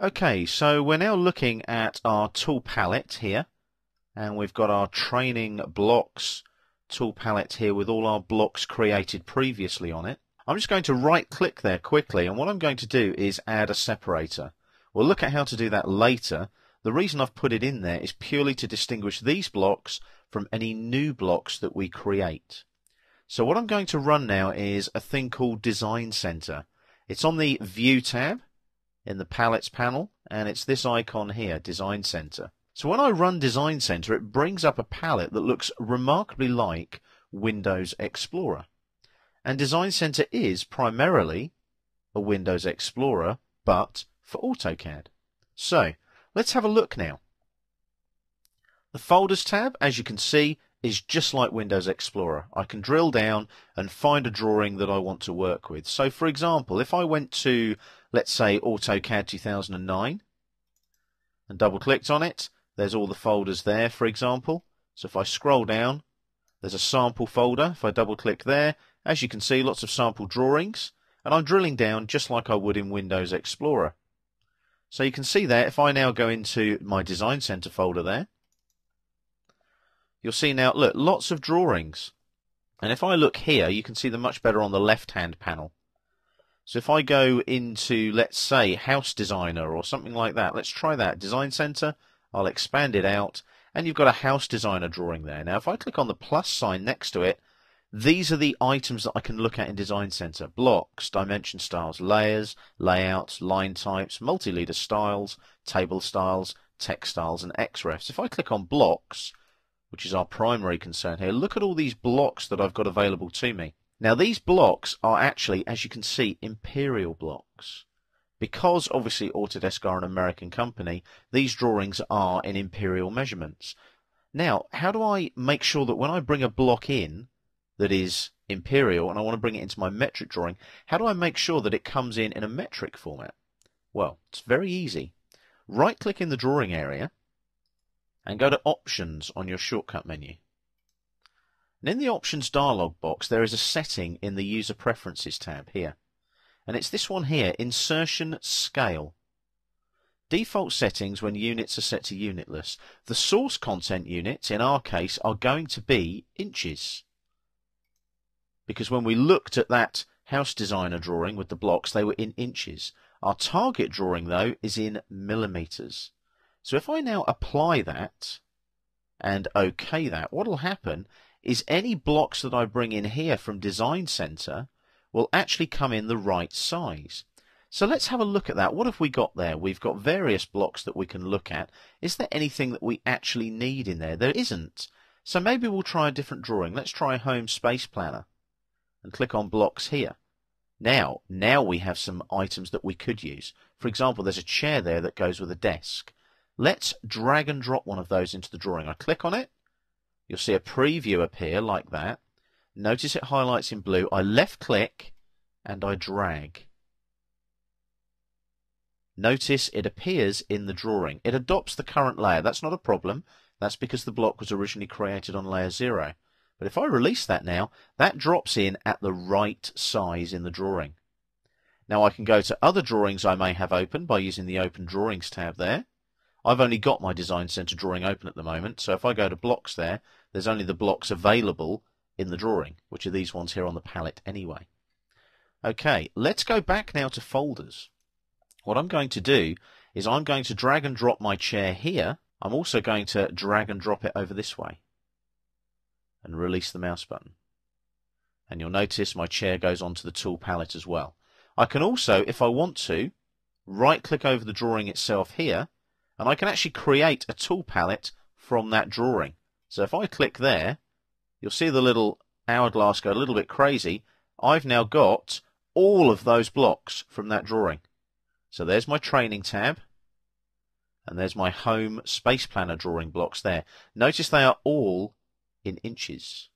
Okay, so we're now looking at our tool palette here, and we've got our training blocks tool palette here with all our blocks created previously on it. I'm just going to right click there quickly, and what I'm going to do is add a separator. We'll look at how to do that later. The reason I've put it in there is purely to distinguish these blocks from any new blocks that we create. So what I'm going to run now is a thing called Design Center. It's on the View tab in the Palettes panel, and it's this icon here, Design Center. So when I run Design Center, it brings up a palette that looks remarkably like Windows Explorer. And Design Center is primarily a Windows Explorer, but for AutoCAD. So let's have a look now. The Folders tab, as you can see, is just like Windows Explorer. I can drill down and find a drawing that I want to work with. So for example, if I went to, let's say, AutoCAD 2009 and double clicked on it, there's all the folders there, for example. So if I scroll down, there's a sample folder. If I double click there, as you can see, lots of sample drawings, and I'm drilling down just like I would in Windows Explorer. So you can see there, if I now go into my Design Center folder there, you'll see now, look, lots of drawings. And if I look here, you can see them much better on the left-hand panel. So if I go into, let's say, House Designer or something like that, let's try that. Design Center, I'll expand it out, and you've got a House Designer drawing there. Now, if I click on the plus sign next to it, these are the items that I can look at in Design Center. Blocks, dimension styles, layers, layouts, line types, multi-leader styles, table styles, text styles, and XREFs. If I click on blocks, which is our primary concern here, look at all these blocks that I've got available to me. Now these blocks are actually, as you can see, imperial blocks. Because obviously Autodesk are an American company, these drawings are in imperial measurements. Now, how do I make sure that when I bring a block in that is imperial and I want to bring it into my metric drawing, how do I make sure that it comes in a metric format? Well, it's very easy. Right click in the drawing area and go to Options on your shortcut menu. And in the Options dialog box, there is a setting in the User Preferences tab here. And it's this one here, Insertion Scale. Default settings when units are set to unitless. The source content units, in our case, are going to be inches. Because when we looked at that House Designer drawing with the blocks, they were in inches. Our target drawing, though, is in millimeters. So if I now apply that and OK that, what will happen is any blocks that I bring in here from Design Center will actually come in the right size. So let's have a look at that. What have we got there? We've got various blocks that we can look at. Is there anything that we actually need in there? There isn't. So maybe we'll try a different drawing. Let's try Home Space Planner and click on blocks here. Now we have some items that we could use. For example, there's a chair there that goes with a desk. Let's drag and drop one of those into the drawing. I click on it. You'll see a preview appear like that. Notice it highlights in blue. I left click and I drag. Notice it appears in the drawing. It adopts the current layer. That's not a problem. That's because the block was originally created on layer 0. But if I release that now, that drops in at the right size in the drawing. Now I can go to other drawings I may have open by using the Open Drawings tab there. I've only got my Design Center drawing open at the moment, so if I go to blocks there, there's only the blocks available in the drawing, which are these ones here on the palette anyway. Okay, let's go back now to folders. What I'm going to do is I'm going to drag and drop my chair here. I'm also going to drag and drop it over this way and release the mouse button. And you'll notice my chair goes onto the tool palette as well. I can also, if I want to, right click over the drawing itself here, and I can actually create a tool palette from that drawing. So if I click there, you'll see the little hourglass go a little bit crazy. I've now got all of those blocks from that drawing. So there's my training tab, and there's my Home Space Planner drawing blocks there. Notice they are all in inches.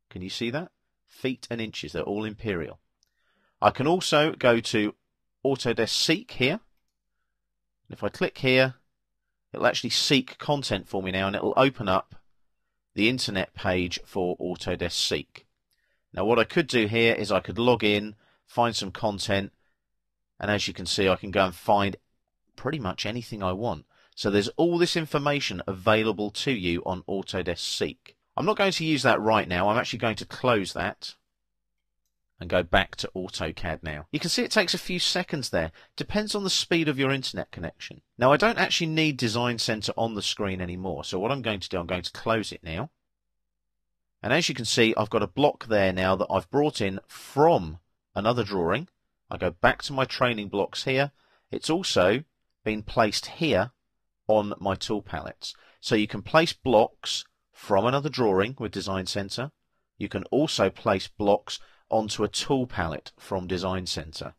Can you see that? Feet and inches, they're all imperial. I can also go to Autodesk Seek here. If I click here, it'll actually seek content for me now, and it'll open up the internet page for Autodesk Seek. Now what I could do here is I could log in, find some content, and as you can see I can go and find pretty much anything I want. So there's all this information available to you on Autodesk Seek. I'm not going to use that right now. I'm actually going to close that and go back to AutoCAD now. You can see it takes a few seconds there. Depends on the speed of your internet connection. Now I don't actually need Design Center on the screen anymore. So what I'm going to do, I'm going to close it now. And as you can see, I've got a block there now that I've brought in from another drawing. I go back to my training blocks here. It's also been placed here on my tool palettes. So you can place blocks from another drawing with Design Center. You can also place blocks onto a tool palette from Design Center.